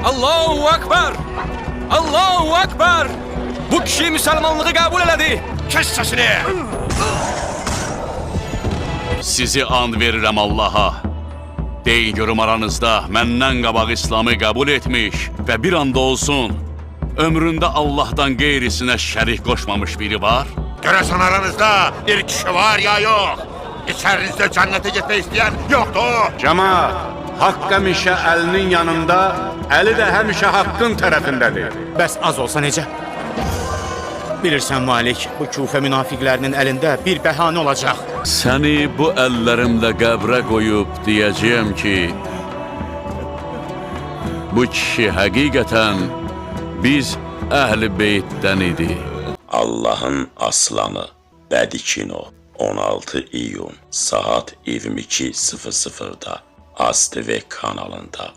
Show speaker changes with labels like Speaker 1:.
Speaker 1: Allahu Akbar! Allahu Akbar! Bu kişi Müslümanlığı kabul elədi. Kes sesini!
Speaker 2: Sizi and verirəm Allaha. Deyin görüm aranızda məndən qabaq İslamı kabul etmiş ve bir anda olsun ömründə Allah'tan qeyrisinə şərik qoşmamış biri var?
Speaker 3: Görəsən aranızda bir kişi var ya yok? İçerinizde cennete gitmek isteyen yoktu.
Speaker 4: Cemaat, haqq həmişə əlinin yanında, əli də həmişə haqqın tərəfindədir.
Speaker 5: Bəs az olsa necə? Bilirsən Malik, bu küfə münafiqlərinin əlində bir bəhanə olacaq.
Speaker 2: Səni bu əllərimlə qəbrə qoyub deyəcəyəm ki, bu kişi həqiqətən biz əhl-i beytdən idi.
Speaker 6: Allah'ın Aslanı Bədikino 16 iyun saat 22:00'da ASTV kanalında.